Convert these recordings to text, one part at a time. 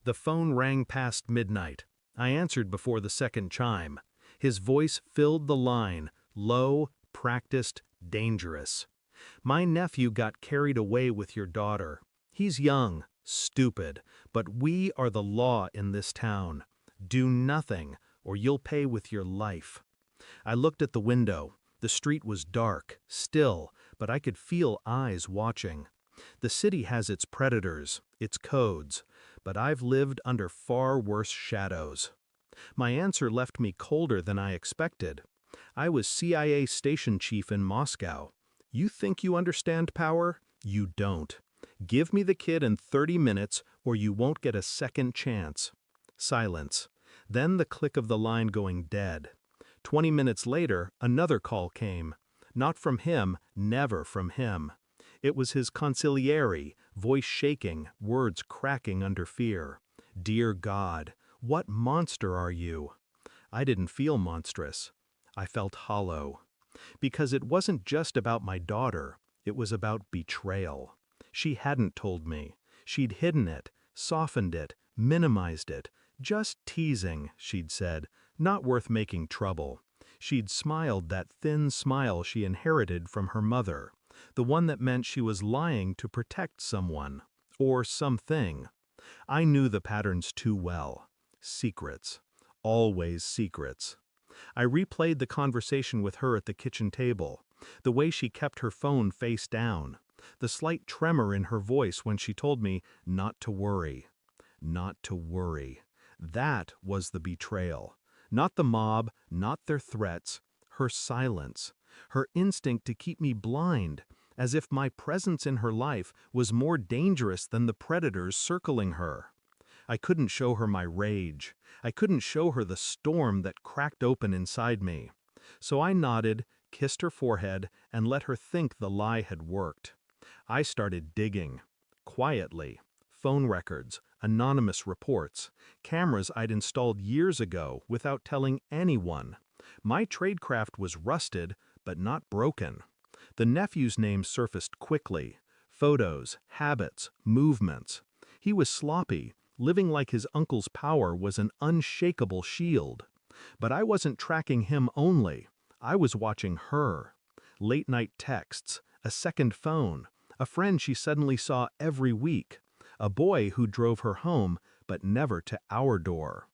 The phone rang past midnight. I answered before the second chime. His voice filled the line, low, practiced, dangerous. "My nephew got carried away with your daughter. He's young, stupid, but we are the law in this town. Do nothing, or you'll pay with your life." I looked at the window. The street was dark, still, but I could feel eyes watching. The city has its predators, its codes, but I've lived under far worse shadows. My answer left me colder than I expected. I was CIA station chief in Moscow. You think you understand power? You don't. Give me the kid in 30 minutes or you won't get a second chance. Silence. Then the click of the line going dead. 20 minutes later, another call came. Not from him, never from him. It was his consigliere, voice shaking, words cracking under fear. "Dear God, what monster are you?" I didn't feel monstrous. I felt hollow. Because it wasn't just about my daughter, it was about betrayal. She hadn't told me. She'd hidden it, softened it, minimized it. "Just teasing," she'd said, "not worth making trouble." She'd smiled that thin smile she inherited from her mother, the one that meant she was lying to protect someone, or something. I knew the patterns too well. Secrets. Always secrets. I replayed the conversation with her at the kitchen table, the way she kept her phone face down, the slight tremor in her voice when she told me not to worry. Not to worry. That was the betrayal. Not the mob, not their threats, her silence, her instinct to keep me blind, as if my presence in her life was more dangerous than the predators circling her. I couldn't show her my rage. I couldn't show her the storm that cracked open inside me. So I nodded, kissed her forehead, and let her think the lie had worked. I started digging. Quietly. Phone records, anonymous reports, cameras I'd installed years ago without telling anyone. My tradecraft was rusted, but not broken. The nephew's name surfaced quickly. Photos, habits, movements. He was sloppy, living like his uncle's power was an unshakable shield. But I wasn't tracking him only. I was watching her. Late-night texts, a second phone, a friend she suddenly saw every week, a boy who drove her home, but never to our door.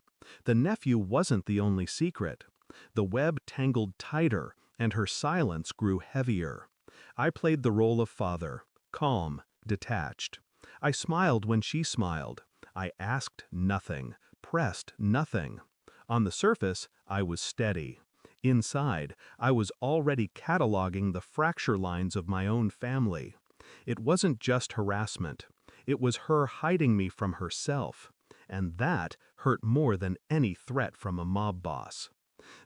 The nephew wasn't the only secret. The web tangled tighter, and her silence grew heavier. I played the role of father, calm, detached. I smiled when she smiled. I asked nothing, pressed nothing. On the surface, I was steady. Inside, I was already cataloging the fracture lines of my own family. It wasn't just harassment. It was her hiding me from herself. And that hurt more than any threat from a mob boss.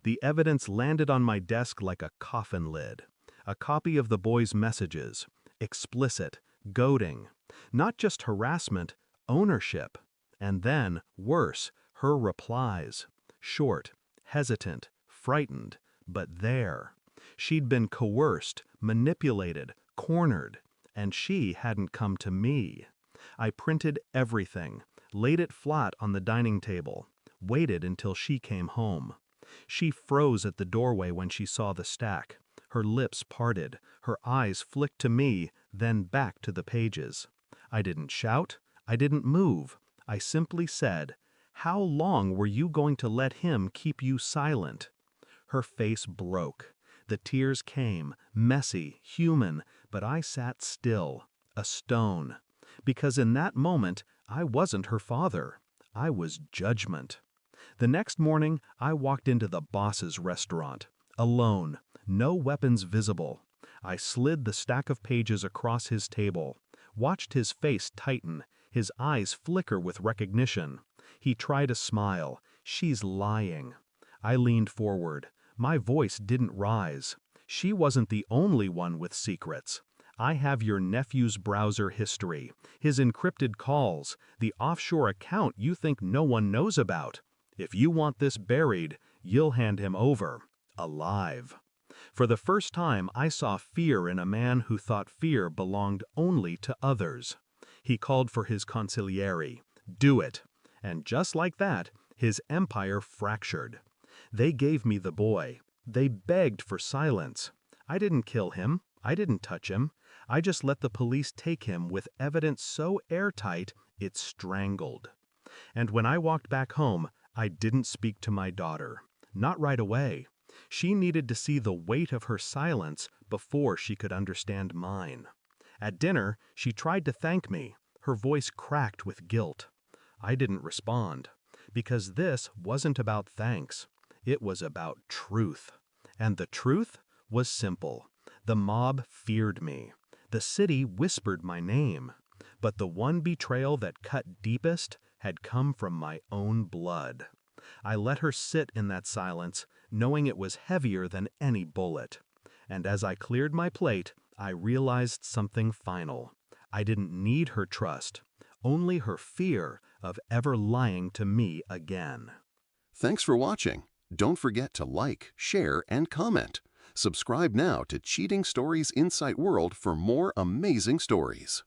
The evidence landed on my desk like a coffin lid. A copy of the boy's messages. Explicit, goading. Not just harassment, ownership. And then, worse, her replies. Short, hesitant, frightened, but there. She'd been coerced, manipulated, cornered, and she hadn't come to me. I printed everything, laid it flat on the dining table, waited until she came home. She froze at the doorway when she saw the stack. Her lips parted, her eyes flicked to me, then back to the pages. I didn't shout, I didn't move. I simply said, "How long were you going to let him keep you silent?" Her face broke. The tears came, messy, human, but I sat still, a stone. Because in that moment, I wasn't her father. I was judgment. The next morning, I walked into the boss's restaurant, alone, no weapons visible. I slid the stack of pages across his table, watched his face tighten, his eyes flicker with recognition. He tried a smile. "She's lying." I leaned forward. My voice didn't rise. She wasn't the only one with secrets. I have your nephew's browser history, his encrypted calls, the offshore account you think no one knows about. If you want this buried, you'll hand him over, alive. For the first time, I saw fear in a man who thought fear belonged only to others. He called for his consigliere. "Do it." And just like that, his empire fractured. They gave me the boy. They begged for silence. I didn't kill him. I didn't touch him. I just let the police take him with evidence so airtight it strangled. And when I walked back home, I didn't speak to my daughter. Not right away. She needed to see the weight of her silence before she could understand mine. At dinner, she tried to thank me. Her voice cracked with guilt. I didn't respond, because this wasn't about thanks. It was about truth. And the truth was simple. The mob feared me. The city whispered my name. But the one betrayal that cut deepest had come from my own blood. I let her sit in that silence, knowing it was heavier than any bullet. And as I cleared my plate, I realized something final. I didn't need her trust, only her fear of ever lying to me again. Thanks for watching. Don't forget to like, share, and comment. Subscribe now to Cheating Stories Insight World for more amazing stories.